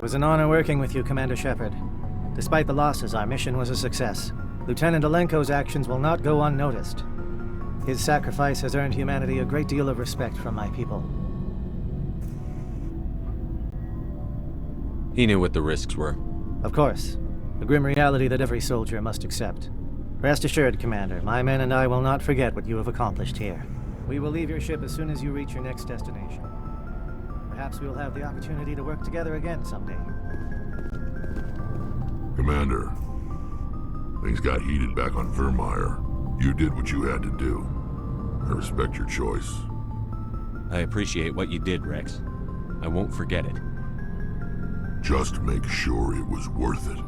was an honor working with you, Commander Shepard. Despite the losses, our mission was a success. Lieutenant Alenko's actions will not go unnoticed. His sacrifice has earned humanity a great deal of respect from my people. He knew what the risks were. Of course. The grim reality that every soldier must accept. Rest assured, Commander, my men and I will not forget what you have accomplished here. We will leave your ship as soon as you reach your next destination. Perhaps we will have the opportunity to work together again someday. Commander, things got heated back on Vermeer. You did what you had to do. I respect your choice. I appreciate what you did, Rex. I won't forget it. Just make sure it was worth it.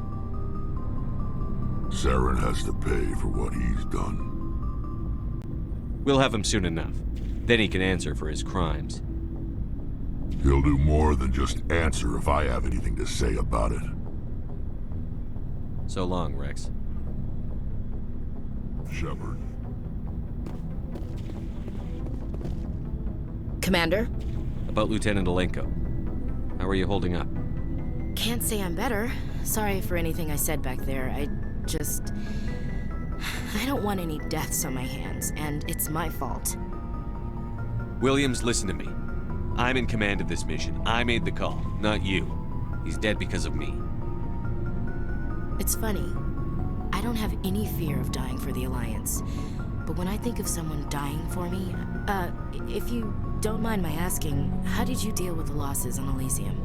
Saren has to pay for what he's done. We'll have him soon enough. Then he can answer for his crimes. He'll do more than just answer if I have anything to say about it. So long, Rex. Shepard. Commander? About Lieutenant Alenko. How are you holding up? Can't say I'm better. Sorry for anything I said back there. I don't want any deaths on my hands, and it's my fault. Williams, listen to me. I'm in command of this mission. I made the call, not you. He's dead because of me. It's funny. I don't have any fear of dying for the Alliance. But when I think of someone dying for me, if you don't mind my asking, how did you deal with the losses on Elysium?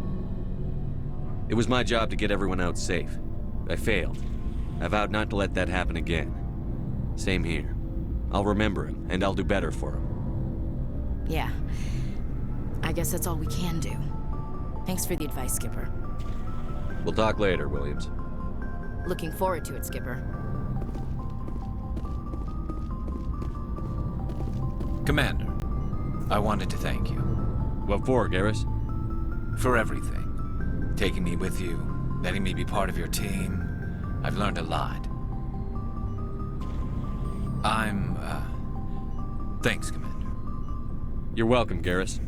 It was my job to get everyone out safe. I failed. I vowed not to let that happen again. Same here. I'll remember him, and I'll do better for him. Yeah. I guess that's all we can do. Thanks for the advice, Skipper. We'll talk later, Williams. Looking forward to it, Skipper. Commander, I wanted to thank you. What for, Garrus? For everything. Taking me with you, letting me be part of your team. I've learned a lot. Thanks, Commander. You're welcome, Garrus.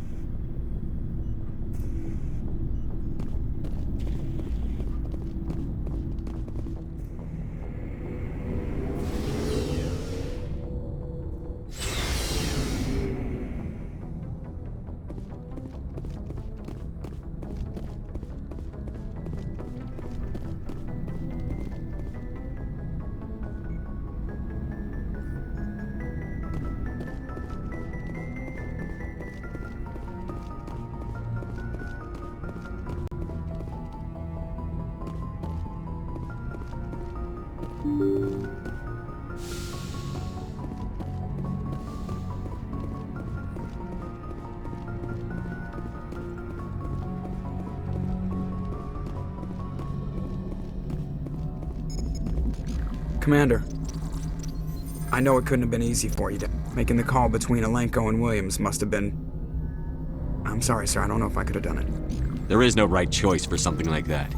Commander, I know it couldn't have been easy for you. Making the call between Alenko and Williams must have been... I'm sorry, sir. I don't know if I could have done it. There is no right choice for something like that.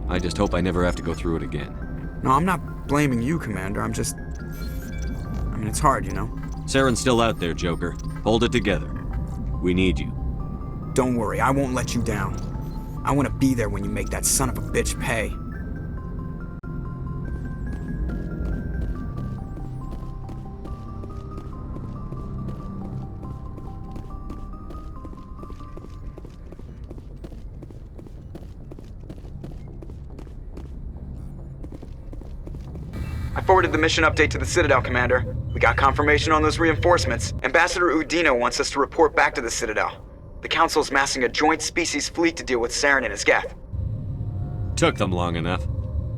I just hope I never have to go through it again. No, I'm not blaming you, Commander. I'm just... it's hard, you know? Saren's still out there, Joker. Hold it together. We need you. Don't worry, I won't let you down. I want to be there when you make that son of a bitch pay. I forwarded the mission update to the Citadel, Commander. We got confirmation on those reinforcements. Ambassador Udino wants us to report back to the Citadel. The Council's massing a joint species fleet to deal with Saren and his Geth. Took them long enough.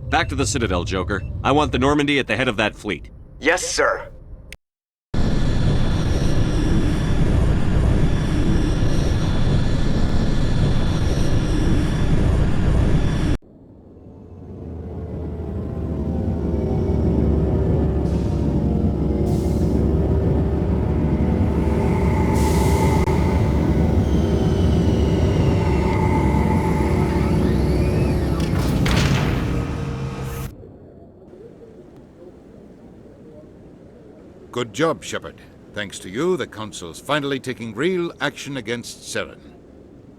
Back to the Citadel, Joker. I want the Normandy at the head of that fleet. Yes, sir. Good job, Shepard. Thanks to you, the Council's finally taking real action against Saren.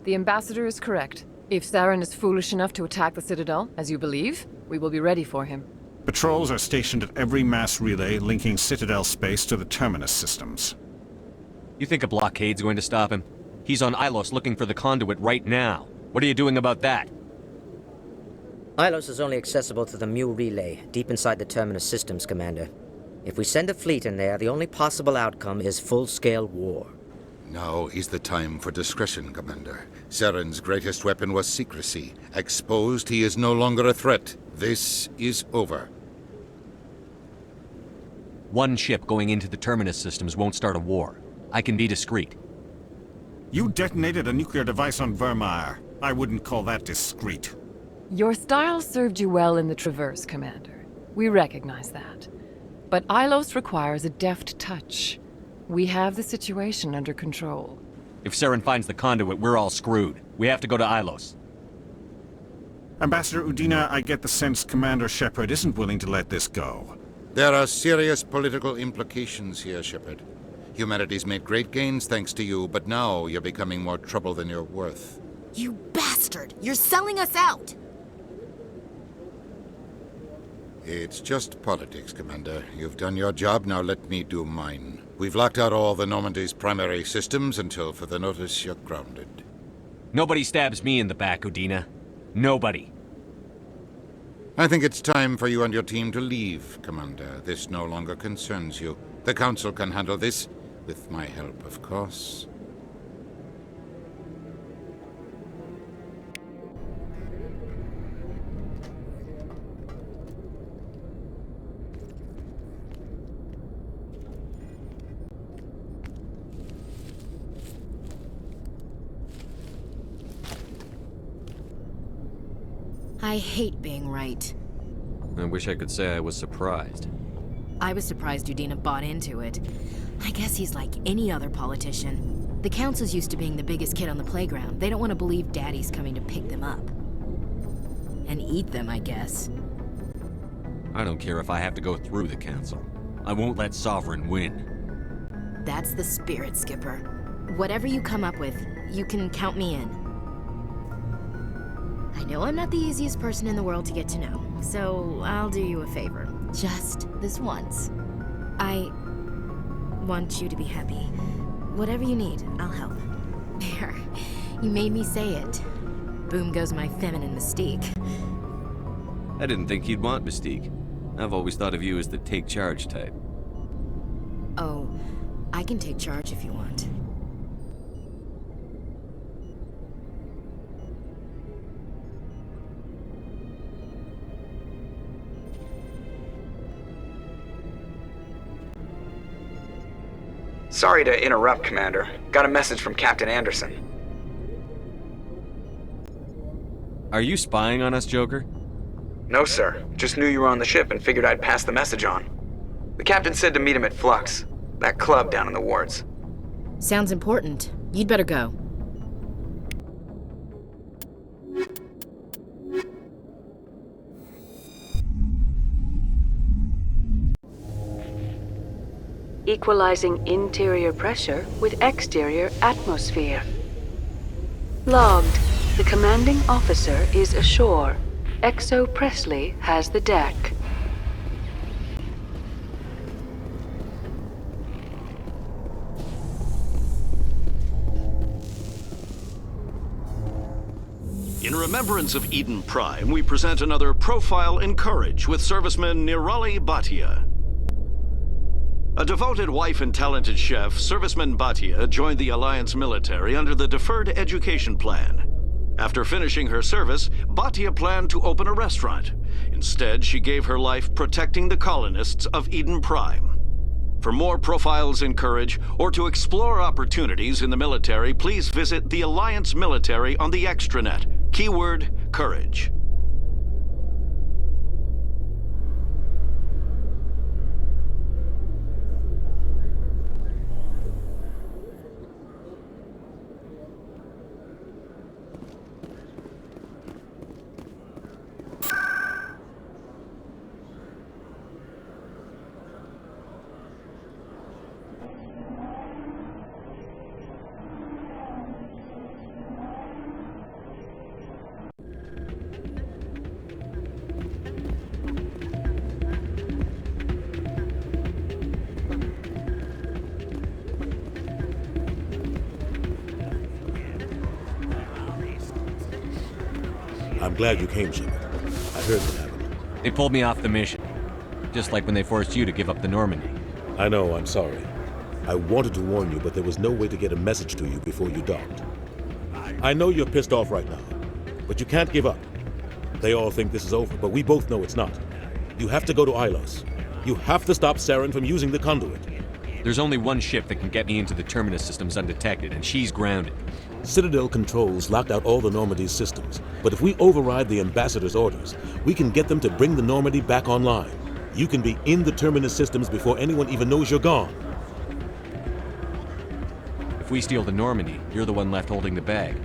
The Ambassador is correct. If Saren is foolish enough to attack the Citadel, as you believe, we will be ready for him. Patrols are stationed at every mass relay linking Citadel space to the Terminus systems. You think a blockade's going to stop him? He's on Ilos looking for the conduit right now. What are you doing about that? Ilos is only accessible to the Mu relay, deep inside the Terminus systems, Commander. If we send a fleet in there, the only possible outcome is full-scale war. Now is the time for discretion, Commander. Saren's greatest weapon was secrecy. Exposed, he is no longer a threat. This is over. One ship going into the Terminus systems won't start a war. I can be discreet. You detonated a nuclear device on Vermeer. I wouldn't call that discreet. Your style served you well in the Traverse, Commander. We recognize that. But Ilos requires a deft touch. We have the situation under control. If Saren finds the conduit, we're all screwed. We have to go to Ilos. Ambassador Udina, I get the sense Commander Shepard isn't willing to let this go. There are serious political implications here, Shepard. Humanity's made great gains thanks to you, but now you're becoming more trouble than you're worth. You bastard! You're selling us out! It's just politics, Commander. You've done your job, now let me do mine. We've locked out all the Normandy's primary systems until further notice you're grounded. Nobody stabs me in the back, Udina. Nobody. I think it's time for you and your team to leave, Commander. This no longer concerns you. The Council can handle this, with my help, of course. I hate being right. I wish I could say I was surprised. I was surprised Udina bought into it. I guess he's like any other politician. The Council's used to being the biggest kid on the playground. They don't want to believe Daddy's coming to pick them up. And eat them, I guess. I don't care if I have to go through the Council. I won't let Sovereign win. That's the spirit, Skipper. Whatever you come up with, you can count me in. I know I'm not the easiest person in the world to get to know, so I'll do you a favor. Just this once. I want you to be happy. Whatever you need, I'll help. There. You made me say it. Boom goes my feminine mystique. I didn't think you'd want Mystique. I've always thought of you as the take-charge type. Oh, I can take charge if you want. Sorry to interrupt, Commander. Got a message from Captain Anderson. Are you spying on us, Joker? No, sir. Just knew you were on the ship and figured I'd pass the message on. The captain said to meet him at Flux, that club down in the wards. Sounds important. You'd better go. Equalizing interior pressure with exterior atmosphere. Logged. The commanding officer is ashore. Exo Presley has the deck. In remembrance of Eden Prime, we present another Profile in Courage with serviceman Nirali Bhatia. A devoted wife and talented chef, Serviceman Bhatia joined the Alliance military under the Deferred Education Plan. After finishing her service, Bhatia planned to open a restaurant. Instead, she gave her life protecting the colonists of Eden Prime. For more Profiles in Courage, or to explore opportunities in the military, please visit the Alliance military on the extranet. Keyword, Courage. I'm glad you came, Shepard. I heard what happened. They pulled me off the mission. Just like when they forced you to give up the Normandy. I know, I'm sorry. I wanted to warn you, but there was no way to get a message to you before you docked. I know you're pissed off right now, but you can't give up. They all think this is over, but we both know it's not. You have to go to Ilos. You have to stop Saren from using the conduit. There's only one ship that can get me into the Terminus systems undetected, and she's grounded. Citadel controls locked out all the Normandy's systems, but if we override the Ambassador's orders, we can get them to bring the Normandy back online. You can be in the Terminus systems before anyone even knows you're gone. If we steal the Normandy, you're the one left holding the bag.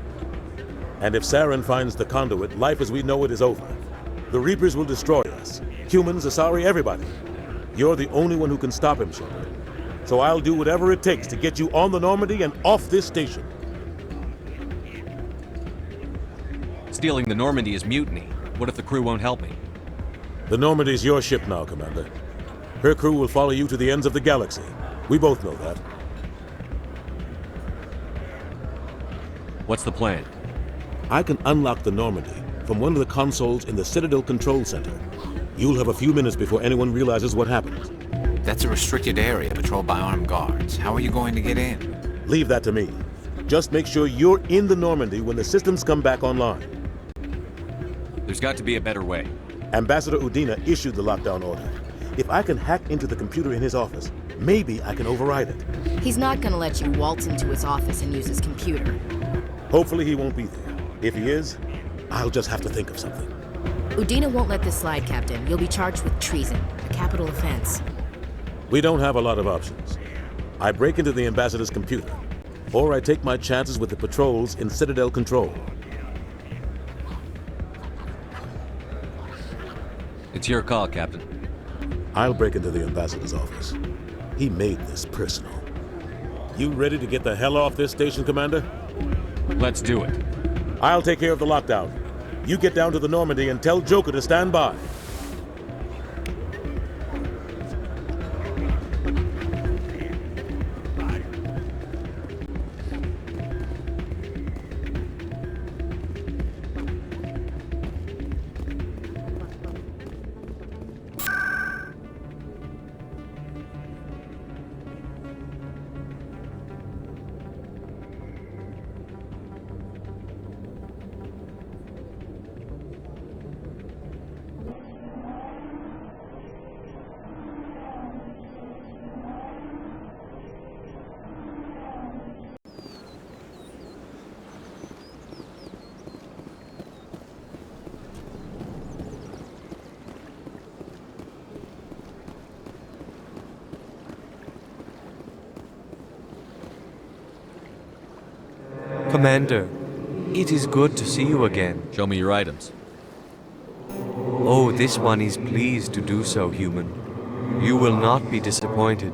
And if Saren finds the conduit, life as we know it is over. The Reapers will destroy us. Humans, Asari, everybody. You're the only one who can stop him, Shepard. So I'll do whatever it takes to get you on the Normandy and off this station. Stealing the Normandy is mutiny. What if the crew won't help me? The Normandy's your ship now, Commander. Her crew will follow you to the ends of the galaxy. We both know that. What's the plan? I can unlock the Normandy from one of the consoles in the Citadel Control Center. You'll have a few minutes before anyone realizes what happened. That's a restricted area patrolled by armed guards. How are you going to get in? Leave that to me. Just make sure you're in the Normandy when the systems come back online. There's got to be a better way. Ambassador Udina issued the lockdown order. If I can hack into the computer in his office, maybe I can override it. He's not gonna let you waltz into his office and use his computer. Hopefully he won't be there. If he is, I'll just have to think of something. Udina won't let this slide, Captain. You'll be charged with treason, a capital offense. We don't have a lot of options. I break into the Ambassador's computer, or I take my chances with the patrols in Citadel Control. It's your call, Captain. I'll break into the Ambassador's office. He made this personal. You ready to get the hell off this station, Commander? Let's do it. I'll take care of the lockdown. You get down to the Normandy and tell Joker to stand by. Commander, it is good to see you again. Show me your items. Oh, this one is pleased to do so, human. You will not be disappointed.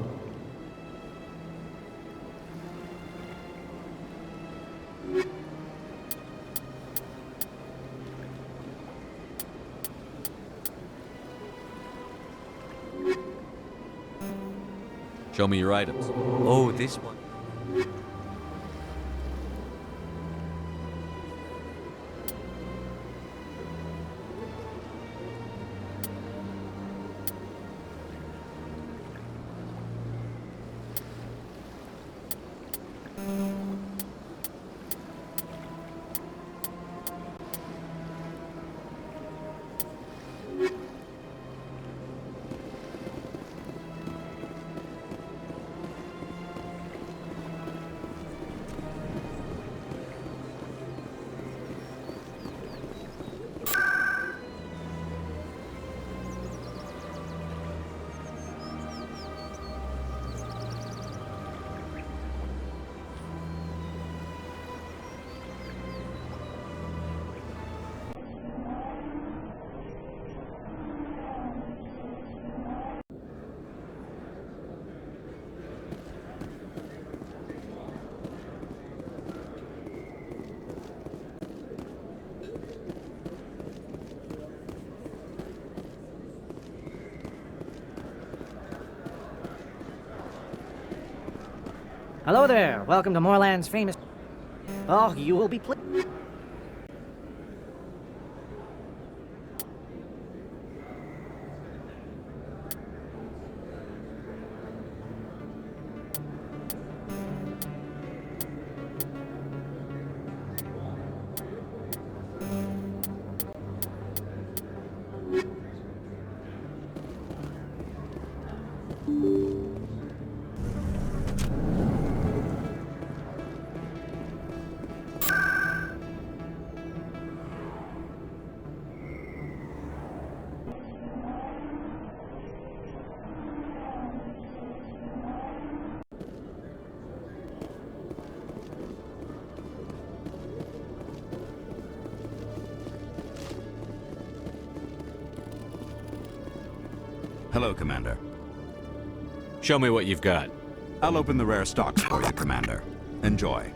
Show me your items. Oh, this one. Hello there. Welcome to Moorland's famous... Oh, you will be Hello, Commander. Show me what you've got. I'll open the rare stocks for you, Commander. Enjoy.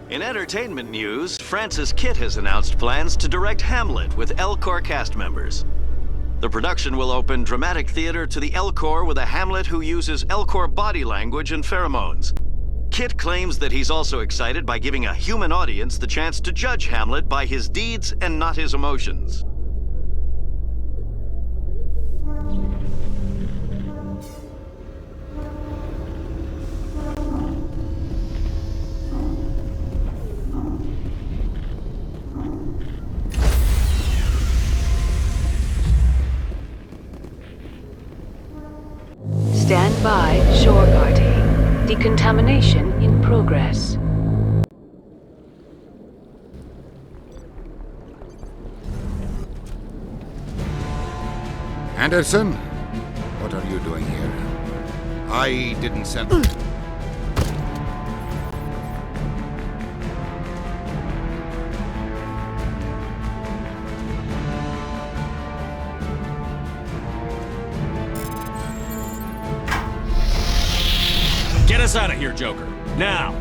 In entertainment news, Francis Kitt has announced plans to direct Hamlet with L-Corps cast members. The production will open dramatic theater to the L-Corps with a Hamlet who uses L-Corps body language and pheromones. Kitt claims that he's also excited by giving a human audience the chance to judge Hamlet by his deeds and not his emotions. Stand by, shore guarding. Decontamination in progress. Anderson? What are you doing here? I didn't send... Get us out of here, Joker. Now!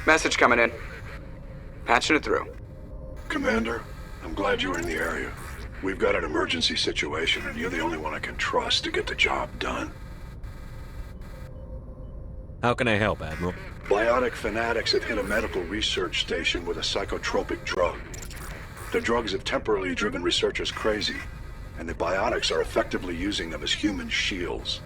Message coming in. Patching it through. Commander, I'm glad you were in the area. We've got an emergency situation, and you're the only one I can trust to get the job done. How can I help, Admiral? Biotic fanatics have hit a medical research station with a psychotropic drug. The drugs have temporarily driven researchers crazy, and the biotics are effectively using them as human shields.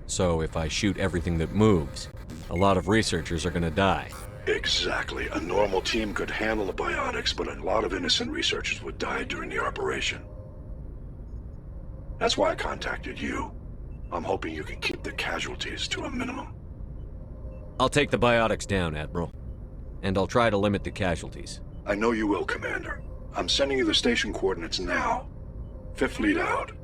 So if I shoot everything that moves, a lot of researchers are gonna die. Exactly. A normal team could handle the biotics, but a lot of innocent researchers would die during the operation. That's why I contacted you. I'm hoping you can keep the casualties to a minimum. I'll take the biotics down, Admiral. And I'll try to limit the casualties. I know you will, Commander. I'm sending you the station coordinates now. Fifth Fleet out.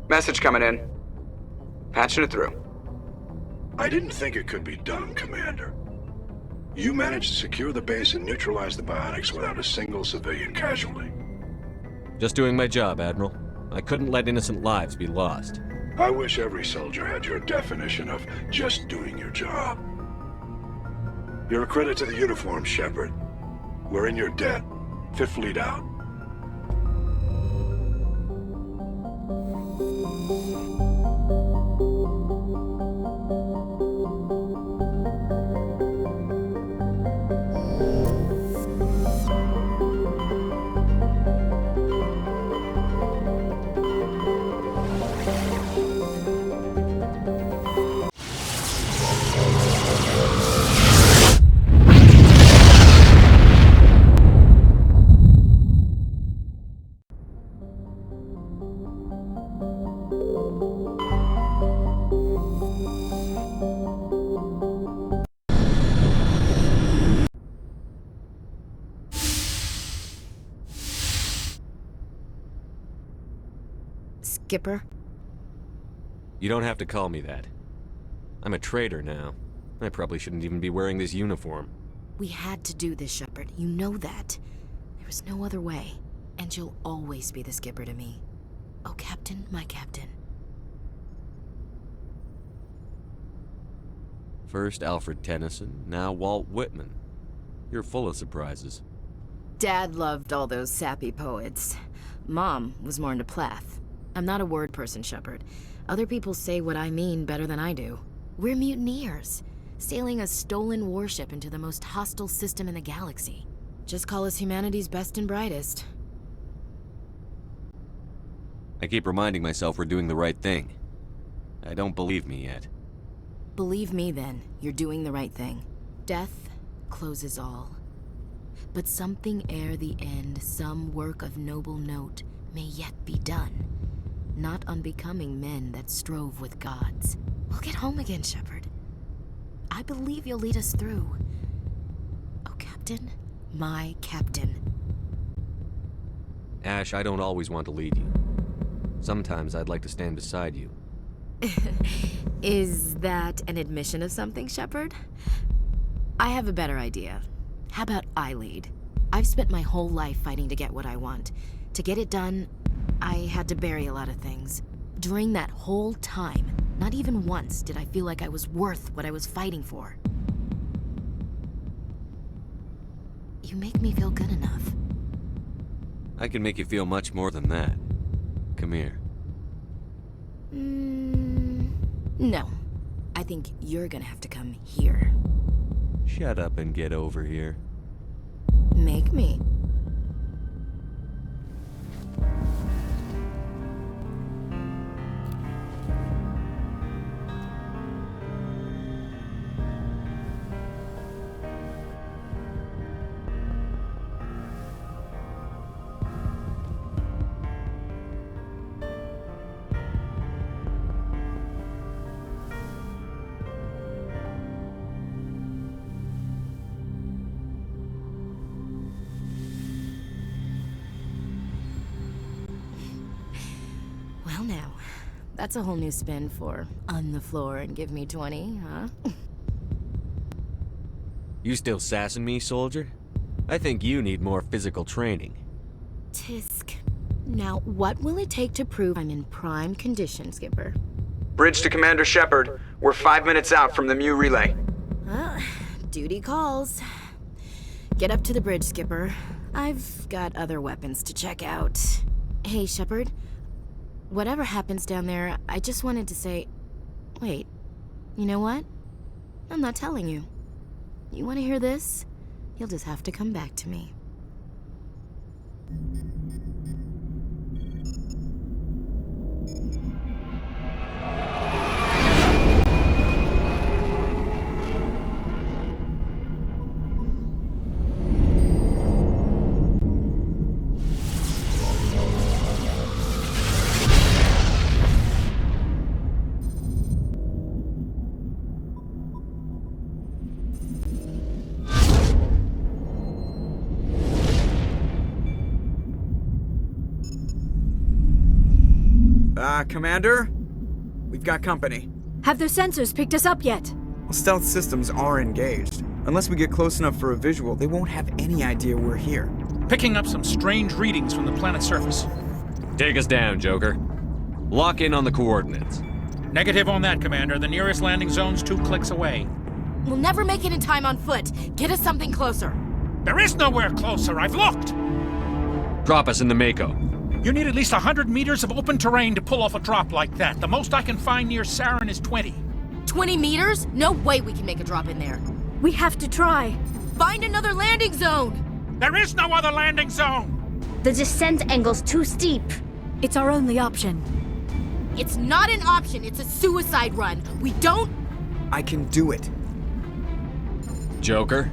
Message coming in. Patching it through. I didn't think it could be done, Commander. You managed to secure the base and neutralize the biotics without a single civilian casualty. Just doing my job, Admiral. I couldn't let innocent lives be lost. I wish every soldier had your definition of just doing your job. You're a credit to the uniform, Shepard. We're in your debt. Fifth Fleet out. Skipper? You don't have to call me that. I'm a traitor now. I probably shouldn't even be wearing this uniform. We had to do this, Shepard. You know that. There was no other way. And you'll always be the skipper to me. Oh, Captain, my Captain. First Alfred Tennyson, now Walt Whitman. You're full of surprises. Dad loved all those sappy poets. Mom was more into Plath. I'm not a word person, Shepard. Other people say what I mean better than I do. We're mutineers, sailing a stolen warship into the most hostile system in the galaxy. Just call us humanity's best and brightest. I keep reminding myself we're doing the right thing. I don't believe me yet. Believe me then, you're doing the right thing. Death closes all. But something ere the end, some work of noble note, may yet be done. Not unbecoming men that strove with gods. We'll get home again, Shepard. I believe you'll lead us through. Oh, Captain, my Captain. Ash, I don't always want to lead you. Sometimes I'd like to stand beside you. Is that an admission of something, Shepard? I have a better idea. How about I lead? I've spent my whole life fighting to get what I want. To get it done, I had to bury a lot of things. During that whole time, not even once did I feel like I was worth what I was fighting for. You make me feel good enough. I can make you feel much more than that. Come here. No. I think you're gonna have to come here. Shut up and get over here. Make me. Well now, that's a whole new spin for on the floor and give me 20, huh? You still sassing me, soldier? I think you need more physical training. Tisk. Now, what will it take to prove I'm in prime condition, Skipper? Bridge to Commander Shepard. We're 5 minutes out from the Mu relay. Duty calls. Get up to the bridge, Skipper. I've got other weapons to check out. Hey, Shepard. Whatever happens down there, I just wanted to say... Wait, you know what? I'm not telling you. You want to hear this? You'll just have to come back to me. Commander? We've got company. Have their sensors picked us up yet? Well, stealth systems are engaged. Unless we get close enough for a visual, they won't have any idea we're here. Picking up some strange readings from the planet's surface. Take us down, Joker. Lock in on the coordinates. Negative on that, Commander. The nearest landing zone's 2 clicks away. We'll never make it in time on foot. Get us something closer. There is nowhere closer. I've looked. Drop us in the Mako. You need at least 100 meters of open terrain to pull off a drop like that. The most I can find near Saren is 20. 20 meters? No way we can make a drop in there. We have to try. Find another landing zone! There is no other landing zone! The descent angle's too steep. It's our only option. It's not an option, it's a suicide run. We don't... I can do it. Joker?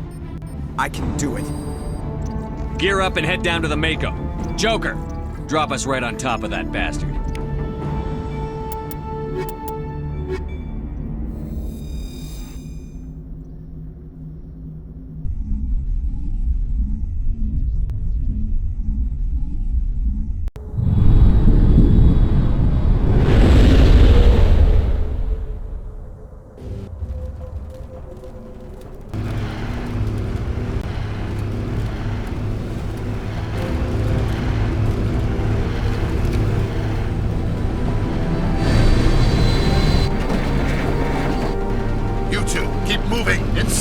I can do it. Gear up and head down to the Mako. Joker! Drop us right on top of that bastard.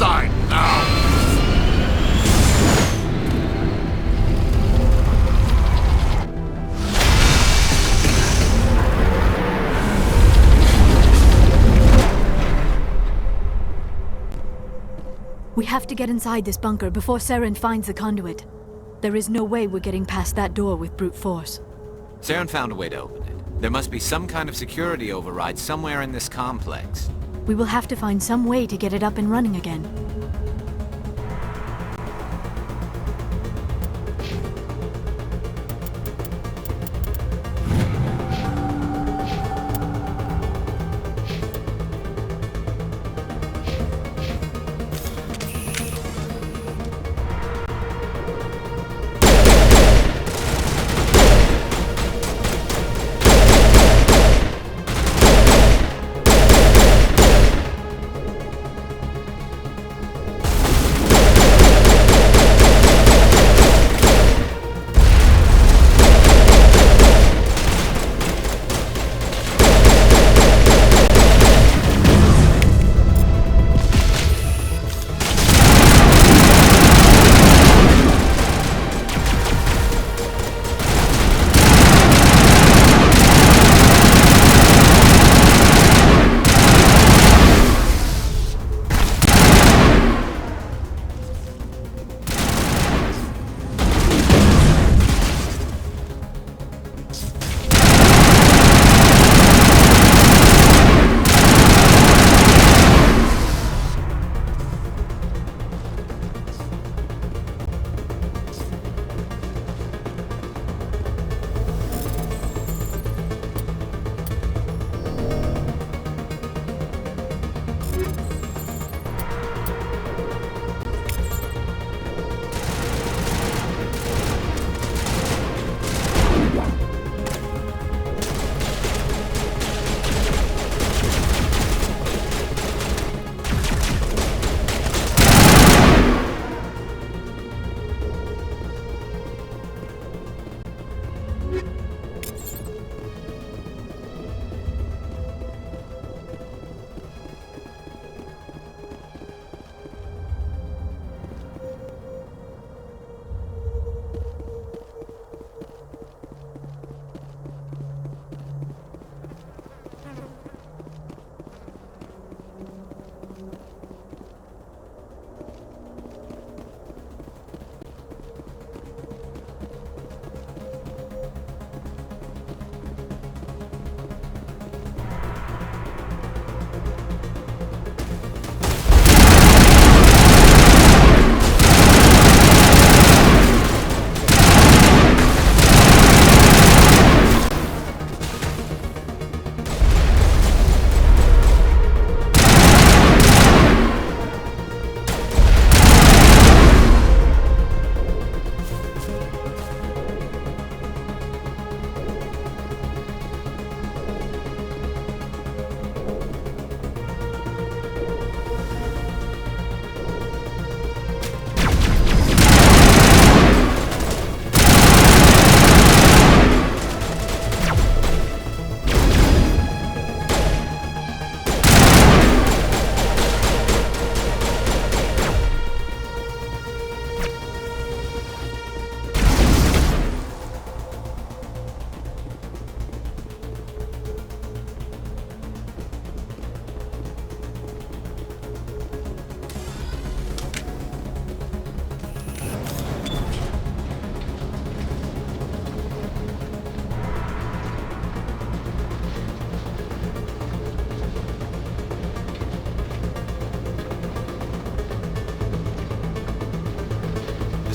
inside, now! We have to get inside this bunker before Saren finds the conduit. There is no way we're getting past that door with brute force. Saren found a way to open it. There must be some kind of security override somewhere in this complex. We will have to find some way to get it up and running again.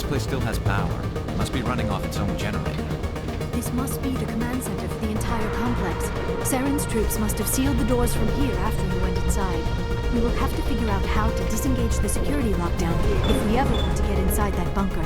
place still has power. Must be running off its own generator. This must be the command center for the entire complex. Saren's troops must have sealed the doors from here after he went inside. We will have to figure out how to disengage the security lockdown if we ever want to get inside that bunker.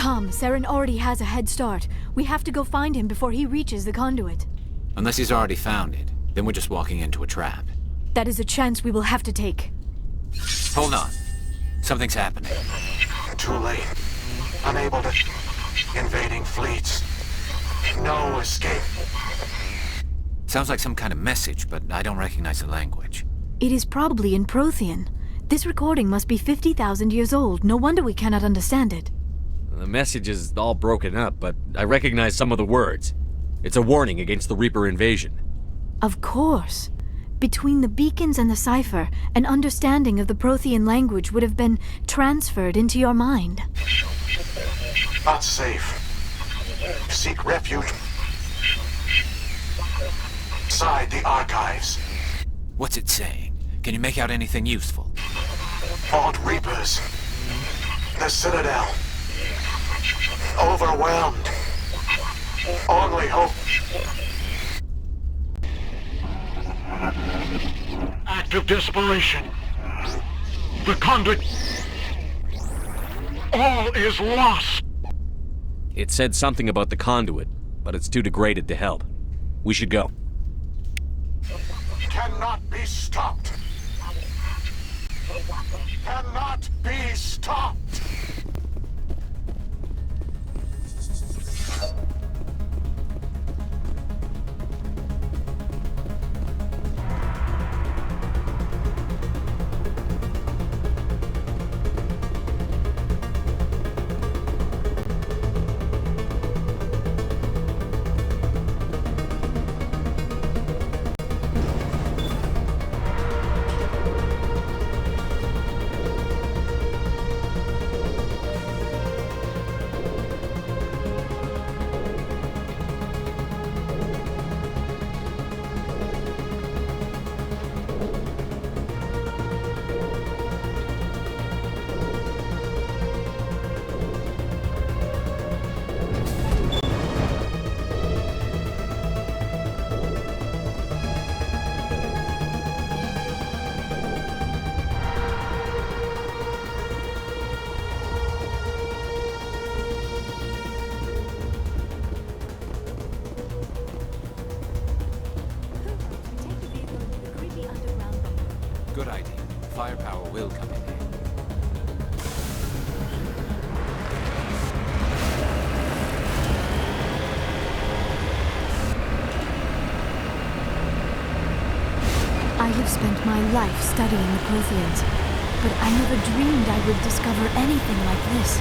Tom, Saren already has a head start. We have to go find him before he reaches the conduit. Unless he's already found it, then we're just walking into a trap. That is a chance we will have to take. Hold on. Something's happening. Too late. Unable to... Invading fleets. No escape. Sounds like some kind of message, but I don't recognize the language. It is probably in Prothean. This recording must be 50,000 years old. No wonder we cannot understand it. The message is all broken up, but I recognize some of the words. It's a warning against the Reaper invasion. Of course. Between the beacons and the cipher, an understanding of the Prothean language would have been transferred into your mind. Not safe. Seek refuge inside the archives. What's it saying? Can you make out anything useful? Vault Reapers. The Citadel. Overwhelmed. Only hope. Act of desperation. The conduit. All is lost. It said something about the conduit, but it's too degraded to help. We should go. Cannot be stopped. Cannot be stopped. Good idea. Firepower will come in handy. I have spent my life studying the Protheans, but I never dreamed I would discover anything like this.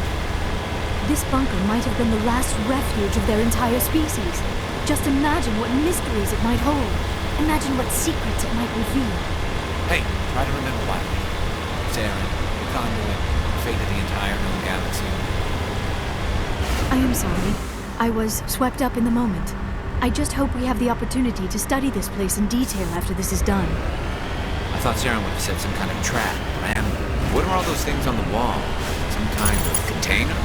This bunker might have been the last refuge of their entire species. Just imagine what mysteries it might hold. Imagine what secrets it might reveal. Hey, try to remember why. Saren, the conduit, the fate of the entire known galaxy. I am sorry. I was swept up in the moment. I just hope we have the opportunity to study this place in detail after this is done. I thought Saren would have said some kind of trap, or what are all those things on the wall? Some kind of containers?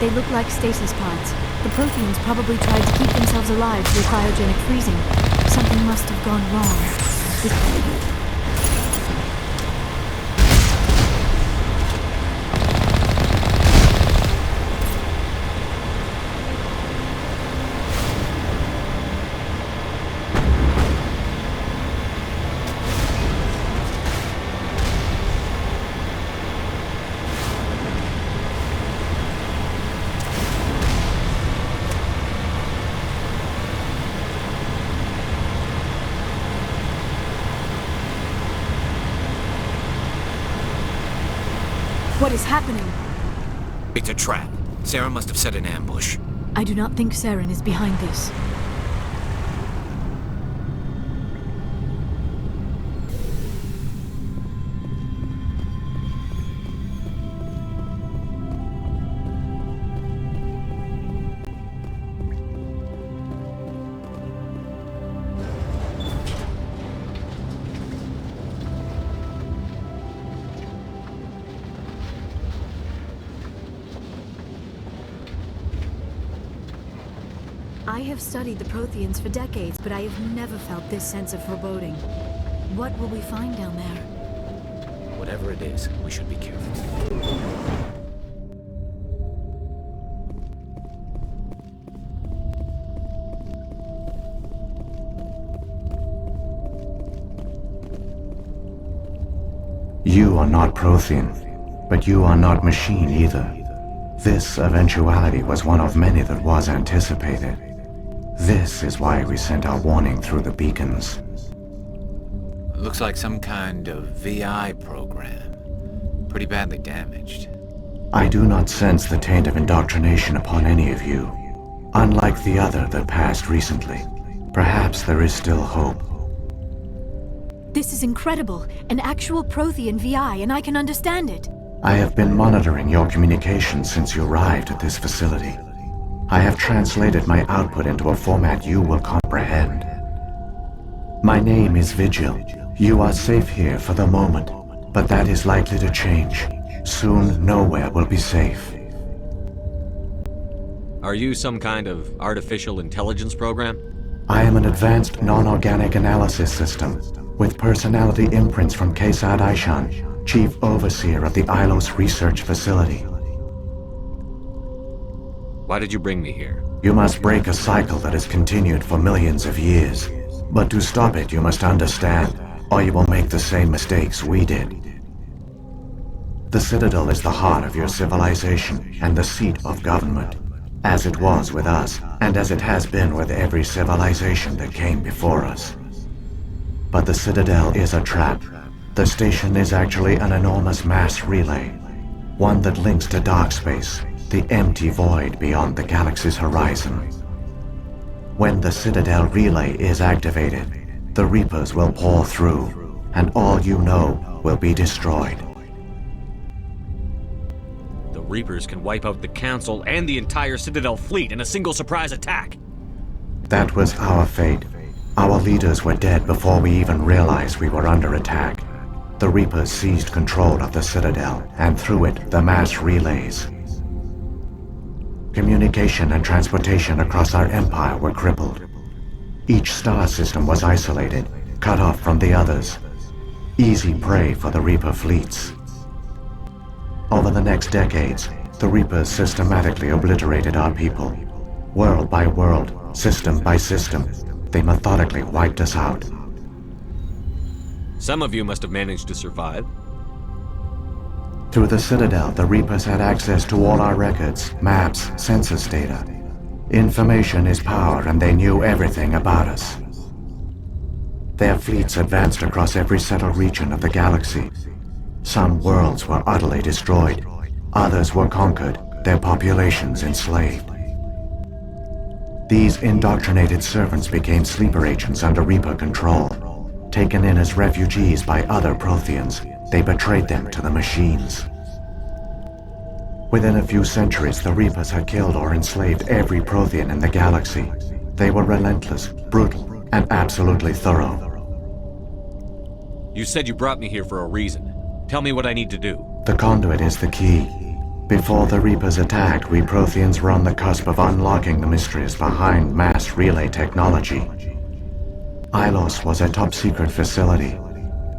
They look like stasis pods. The Protheans probably tried to keep themselves alive through cryogenic freezing. Something must have gone wrong. What is happening? It's a trap. Saren must have set an ambush. I do not think Saren is behind this. I have studied the Protheans for decades, but I have never felt this sense of foreboding. What will we find down there? Whatever it is, we should be careful. You are not Prothean, but you are not machine either. This eventuality was one of many that was anticipated. This is why we sent our warning through the beacons. Looks like some kind of VI program. Pretty badly damaged. I do not sense the taint of indoctrination upon any of you. Unlike the other that passed recently, perhaps there is still hope. This is incredible. An actual Prothean VI, and I can understand it. I have been monitoring your communications since you arrived at this facility. I have translated my output into a format you will comprehend. My name is Vigil. You are safe here for the moment, but that is likely to change. Soon, nowhere will be safe. Are you some kind of artificial intelligence program? I am an advanced non-organic analysis system, with personality imprints from Kesad Aishan, Chief Overseer of the Ilos Research Facility. Why did you bring me here? You must break a cycle that has continued for millions of years. But to stop it, you must understand, or you will make the same mistakes we did. The Citadel is the heart of your civilization and the seat of government, as it was with us, and as it has been with every civilization that came before us. But the Citadel is a trap. The station is actually an enormous mass relay, one that links to dark space, the empty void beyond the galaxy's horizon. When the Citadel relay is activated, the Reapers will pour through, and all you know will be destroyed. The Reapers can wipe out the Council and the entire Citadel fleet in a single surprise attack. That was our fate. Our leaders were dead before we even realized we were under attack. The Reapers seized control of the Citadel, and through it, the mass relays. Communication and transportation across our empire were crippled. Each star system was isolated, cut off from the others. Easy prey for the Reaper fleets. Over the next decades, the Reapers systematically obliterated our people. World by world, system by system, they methodically wiped us out. Some of you must have managed to survive. Through the Citadel, the Reapers had access to all our records, maps, census data. Information is power, and they knew everything about us. Their fleets advanced across every settled region of the galaxy. Some worlds were utterly destroyed. Others were conquered, their populations enslaved. These indoctrinated servants became sleeper agents under Reaper control. Taken in as refugees by other Protheans, they betrayed them to the machines. Within a few centuries, the Reapers had killed or enslaved every Prothean in the galaxy. They were relentless, brutal, and absolutely thorough. You said you brought me here for a reason. Tell me what I need to do. The conduit is the key. Before the Reapers attacked, we Protheans were on the cusp of unlocking the mysteries behind mass relay technology. Ilos was a top-secret facility.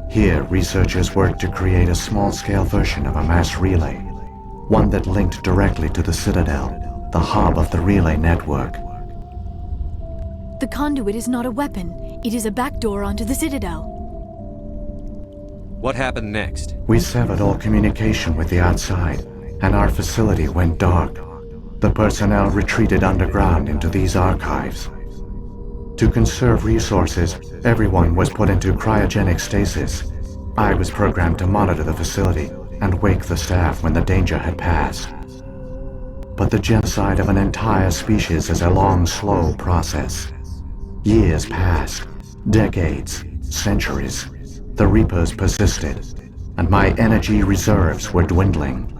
Here, researchers worked to create a small-scale version of a mass relay, one that linked directly to the Citadel, the hub of the relay network. The conduit is not a weapon. It is a backdoor onto the Citadel. What happened next? We severed all communication with the outside, and our facility went dark. The personnel retreated underground into these archives. To conserve resources, everyone was put into cryogenic stasis. I was programmed to monitor the facility and wake the staff when the danger had passed. But the genocide of an entire species is a long, slow process. Years passed, decades, centuries. The Reapers persisted, and my energy reserves were dwindling.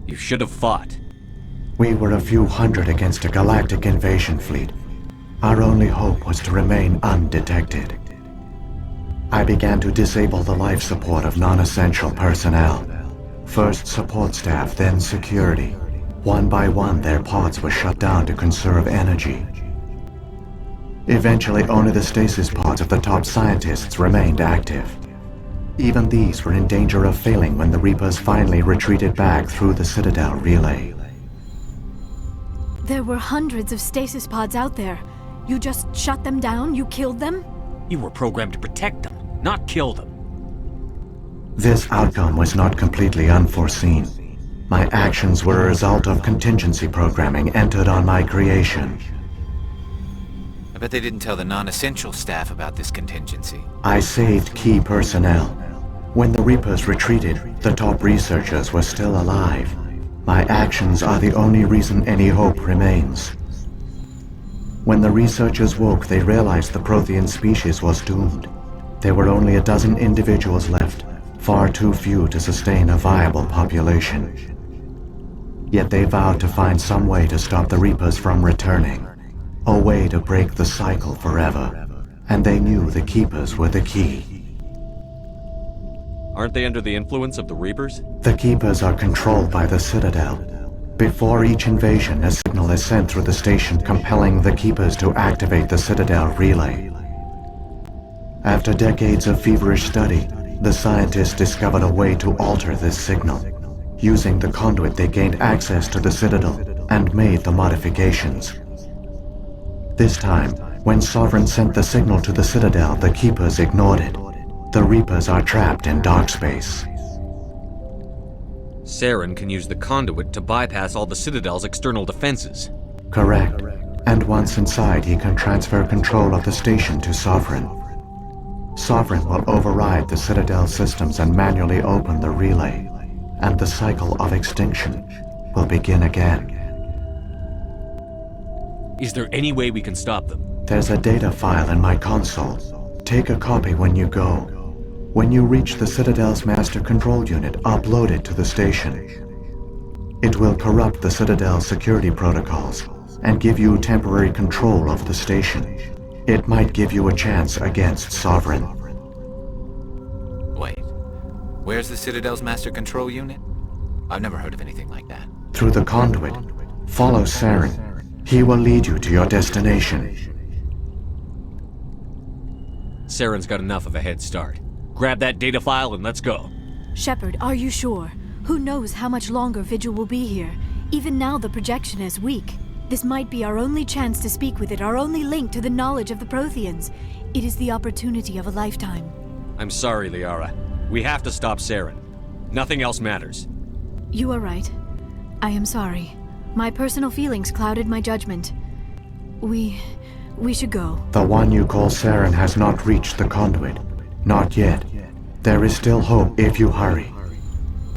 You should have fought. We were a few hundred against a galactic invasion fleet. Our only hope was to remain undetected. I began to disable the life support of non-essential personnel. First support staff, then security. One by one, their pods were shut down to conserve energy. Eventually, only the stasis pods of the top scientists remained active. Even these were in danger of failing when the Reapers finally retreated back through the Citadel relay. There were hundreds of stasis pods out there. You just shut them down? You killed them? You were programmed to protect them, not kill them. This outcome was not completely unforeseen. My actions were a result of contingency programming entered on my creation. I bet they didn't tell the non-essential staff about this contingency. I saved key personnel. When the Reapers retreated, the top researchers were still alive. My actions are the only reason any hope remains. When the researchers woke, they realized the Prothean species was doomed. There were only a dozen individuals left, far too few to sustain a viable population. Yet they vowed to find some way to stop the Reapers from returning. A way to break the cycle forever. And they knew the Keepers were the key. Aren't they under the influence of the Reapers? The Keepers are controlled by the Citadel. Before each invasion, a signal is sent through the station compelling the Keepers to activate the Citadel relay. After decades of feverish study, the scientists discovered a way to alter this signal. Using the conduit, they gained access to the Citadel and made the modifications. This time, when Sovereign sent the signal to the Citadel, the Keepers ignored it. The Reapers are trapped in dark space. Saren can use the conduit to bypass all the Citadel's external defenses. Correct. And once inside, he can transfer control of the station to Sovereign. Sovereign will override the Citadel systems and manually open the relay. And the cycle of extinction will begin again. Is there any way we can stop them? There's a data file in my console. Take a copy when you go. When you reach the Citadel's master control unit, upload it to the station. It will corrupt the Citadel's security protocols and give you temporary control of the station. It might give you a chance against Sovereign. Wait, where's the Citadel's master control unit? I've never heard of anything like that. Through the conduit, follow Saren. He will lead you to your destination. Saren's got enough of a head start. Grab that data file and let's go. Shepard, are you sure? Who knows how much longer Vigil will be here? Even now the projection is weak. This might be our only chance to speak with it, our only link to the knowledge of the Protheans. It is the opportunity of a lifetime. I'm sorry, Liara. We have to stop Saren. Nothing else matters. You are right. I am sorry. My personal feelings clouded my judgment. We should go. The one you call Saren has not reached the conduit. Not yet. There is still hope if you hurry.